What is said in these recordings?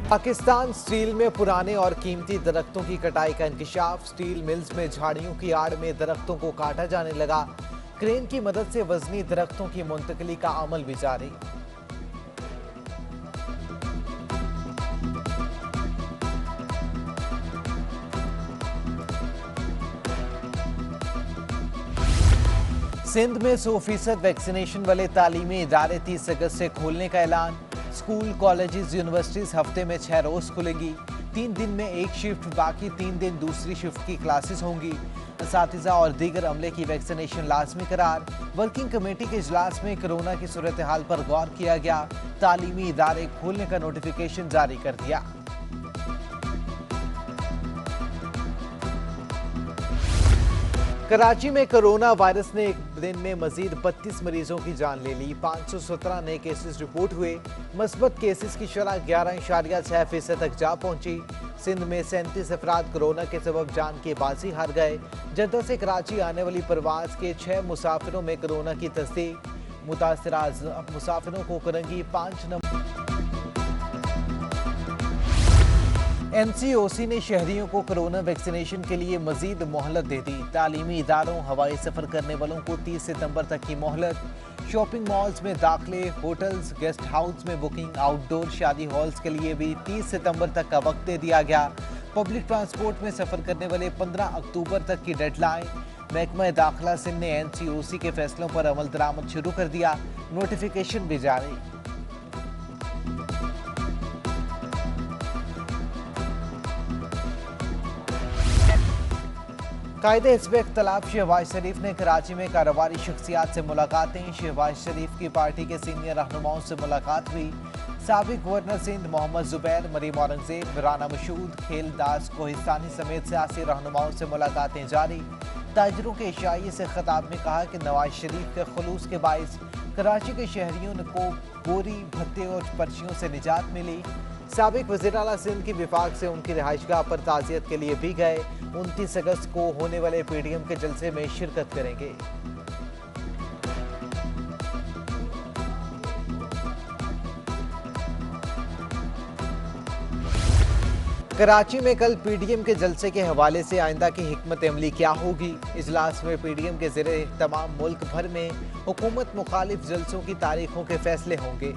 Pakistan steel में पुराने और कीमती दरख्तों की कटाई का इंकशाफ। स्टील मिल्स में झाड़ियों की आड़ में दरख्तों को काटा जाने लगा। क्रेन की मदद से वजनी दरख्तों की मुंतकली का अमल भी जारी। सिंध में 100% वैक्सीनेशन वाले तालीमी इदारे 30 अगस्त से खोलने का ऐलान। स्कूल, कॉलेजेस, यूनिवर्सिटीज हफ्ते में 6 रोज खुलेंगी। 3 दिन में एक शिफ्ट, बाकी 3 दिन दूसरी शिफ्ट की क्लासेस होंगी। असातिज़ा और दीगर अमले की वैक्सीनेशन लाजमी करार। वर्किंग कमेटी के इजलास में कोरोना की सूरत हाल पर गौर किया गया। तालीमी इदारे खोलने का नोटिफिकेशन जारी कर दिया। कराची में कोरोना वायरस ने एक दिन में मजीद 32 मरीजों की जान ले ली। 517 नए केसेस रिपोर्ट हुए। मस्बत केसेस की शरह 11.6% तक जा पहुंची। सिंध में 37 अफराद कोरोना के सबब जान की बाजी हार गए। जद्दा से कराची आने वाली परवाज के 6 मुसाफिरों में कोरोना की तस्दीक। मुतासरा मुसाफिरों को करेंगी 5 नंबर। NCOC ने शहरियों को कोरोना वैक्सीनेशन के लिए मजीद मोहलत दे दी। तालीमी इदारों, हवाई सफर करने वालों को 30 सितंबर तक की मोहलत। शॉपिंग मॉल्स में दाखिले, होटल्स, गेस्ट हाउस में बुकिंग, आउटडोर शादी हॉल्स के लिए भी 30 सितंबर तक का वक्त दे दिया गया। पब्लिक ट्रांसपोर्ट में सफर करने वाले 15 अक्टूबर तक की डेडलाइन। महकमा दाखिला सिंध ने NCOC के फैसलों पर अमल दरामद शुरू कर दिया। नोटिफिकेशन भी जारी। कायदे हिज़्ब इख्तिलाफ शहबाज शरीफ ने कराची में कारोबारी शख्सियात से मुलाकातें। शहबाज शरीफ की पार्टी के सीनियर रहनुमाओं से मुलाकात हुई। साबिक गवर्नर सिंध मोहम्मद जुबैर, मरीम औरंगजेब, राना मशहूद, खेल दास कोहिस्तानी समेत सियासी रहनुमाओं से मुलाकातें जारी। ताजरों के इशाइये से खिताब में कहा कि नवाज शरीफ के खुलूस के बाइस कराची के शहरियों को बोरी, भत्ते और पर्चियों से निजात मिली। साबिक वज़ीर आला सिंध की विफाक से उनकी रिहाइशगाह पर ताज़ियत के लिए भी गए। 29 अगस्त को होने वाले PDM के जलसे में शिरकत करेंगे। कराची में कल PDM के जलसे के हवाले से आइंदा की हिकमत अमली क्या होगी। इजलास में PDM के ज़रिए तमाम मुल्क भर में हुकूमत मुखालिफ जलसों की तारीखों के फैसले होंगे।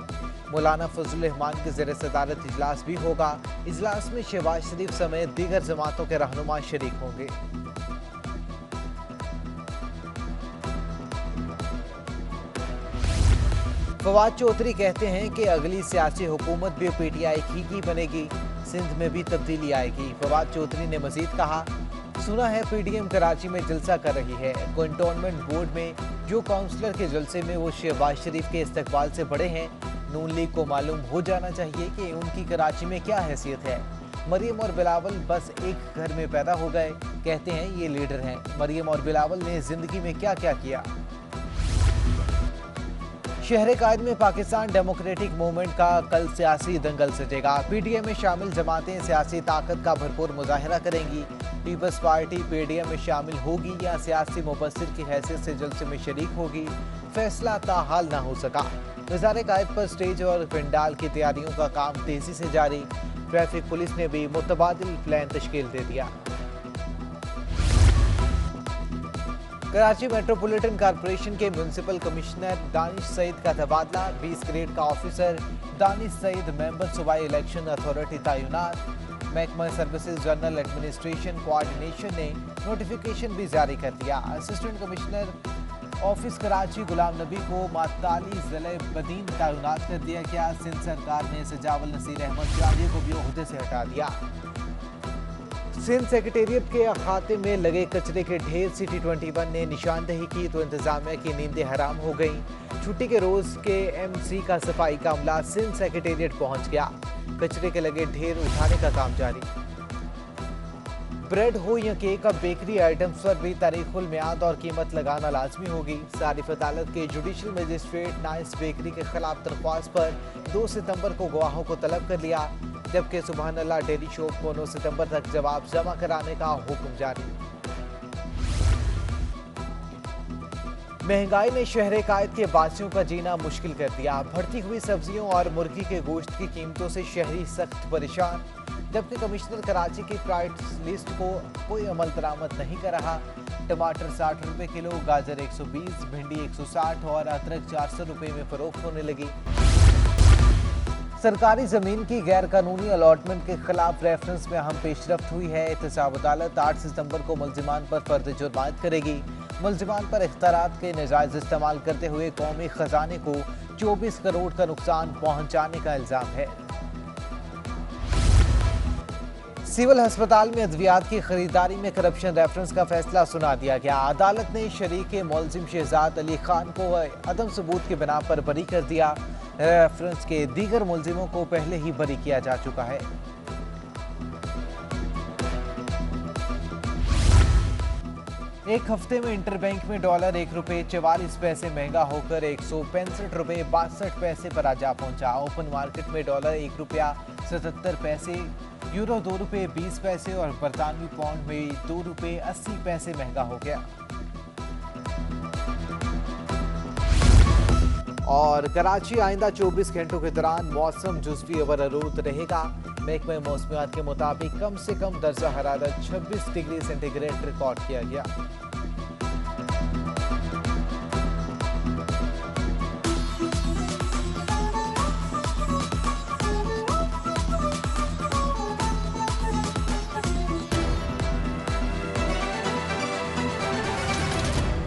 मौलाना फजल रहमान के ज़रिए सदारत इजलास भी होगा। इजलास में शहबाज शरीफ समेत दीगर जमातों के रहनुमा शरीक होंगे। फवाद चौधरी कहते हैं कि अगली सियासी हुकूमत भी PTI की बनेगी। सिंध में भी तब्दीली आएगी। फवाद चौधरी ने मजीद कहा, सुना है PDM कराची में जलसा कर रही है। कंटोनमेंट बोर्ड में जो काउंसलर के जलसे में वो शहबाज शरीफ के इस्तकबाल से बड़े हैं। नून लीग को मालूम हो जाना चाहिए कि उनकी कराची में क्या हैसियत है। मरियम और बिलावल बस एक घर में पैदा हो गए, कहते हैं ये लीडर हैं। मरियम और बिलावल ने जिंदगी में क्या क्या किया। शहर कायद में पाकिस्तान डेमोक्रेटिक मूवमेंट का कल सियासी दंगल सजेगा। PDM में शामिल जमातें सियासी ताकत का भरपूर मुजाहरा करेंगी। पीपल्स पार्टी PDM में शामिल होगी या सियासी मुबस्सिर की हैसियत से जलसे में शरीक होगी, फैसला ताहाल ना हो सका। वज़ारे कायद पर स्टेज और पंडाल की तैयारियों का काम तेजी से जारी। ट्रैफिक पुलिस ने भी मुतबादिल प्लान तश्कील दे दिया। कराची मेट्रोपॉलिटन कॉरपोरेशन के म्यूनसिपल कमिश्नर दानिश सईद का तबादला। 20 ग्रेड का ऑफिसर दानिश सईद मेंबर सूबाई इलेक्शन अथॉरिटी तैनात। महकमा सर्विसेज जनरल एडमिनिस्ट्रेशन कोऑर्डिनेशन ने नोटिफिकेशन भी जारी कर दिया। Assistant commissioner office Karachi Ghulam Nabi को माताली ज़िले बदीन तैनात कर दिया गया। सिंध सरकार ने सजावल नसीर अहमद जानी को भी ओहदे से हटा दिया। सिंध सेक्रेटेरिएट के अखाते में लगे कचरे के ढेर सिटी 21 ने निशानदही की तो इंतजामिया की नींदें हराम हो गईं। छुट्टी के रोज के MC का सफाई का अमला सिंध सेक्रेटेरिएट पहुंच गया। कचरे के लगे ढेर उठाने का काम जारी। ब्रेड हो या केक, अब बेकरी आइटम्स पर भी तारीखुल मियाद और कीमत लगाना लाजमी होगी। सारिफ अदालत के जुडिशल मजिस्ट्रेट नाइस बेकरी के खिलाफ दरख्वास्त पर 2 सितंबर को गवाहों को तलब कर लिया, जबकि सुबहान अल्लाह डेयरी शॉप को 9 सितंबर तक जवाब जमा कराने का हुक्म जारी। महंगाई ने शहर कायद के वासियों का जीना मुश्किल कर दिया। बढ़ती हुई सब्जियों और मुर्गी के गोश्त की कीमतों से शहरी सख्त परेशान। जबकि कमिश्नर कराची की प्राइस लिस्ट को कोई अमल दरामद नहीं कर रहा। टमाटर 60 रुपए किलो, गाजर 120, भिंडी 160 और अदरक 400 रुपए में फरोख्त होने लगी। सरकारी जमीन की गैर कानूनी अलॉटमेंट के खिलाफ रेफरेंस में अहम पेशरफ्त हुई है। एहतसाब अदालत 8 सितंबर को मुल्जिमान पर फर्द जुर्मायत करेगी। मुल्जिमान पर इख्तियारात के नाजायज इस्तेमाल करते हुए कौमी खजाने को 24 करोड़ का नुकसान पहुंचाने का इल्जाम है। सिविल अस्पताल में अद्वियात की खरीदारी में करप्शन रेफरेंस का फैसला सुना दिया गया। अदालत ने शरीक मुलजिम शहजाद अली खान को अदम सबूत की बिना पर बरी कर दिया। रेफरेंस के दीगर मुलजिमों को पहले ही बरी किया जा चुका है। एक हफ्ते में इंटरबैंक में डॉलर 1 रुपये 44 पैसे महंगा होकर 165 रुपये 62 पैसे पर आज पहुंचा। ओपन मार्केट में डॉलर 1 रुपया 77 पैसे, यूरो 2 रुपये 20 पैसे और बरतानवी पाउंड में 2 रुपये 80 पैसे महंगा हो गया। और कराची आइंदा 24 घंटों के दौरान मौसम जुज़वी अवरूद रहेगा। महकमे मौसमियात के मुताबिक कम से कम दर्जा हरारत 26 डिग्री सेंटीग्रेड रिकॉर्ड किया गया।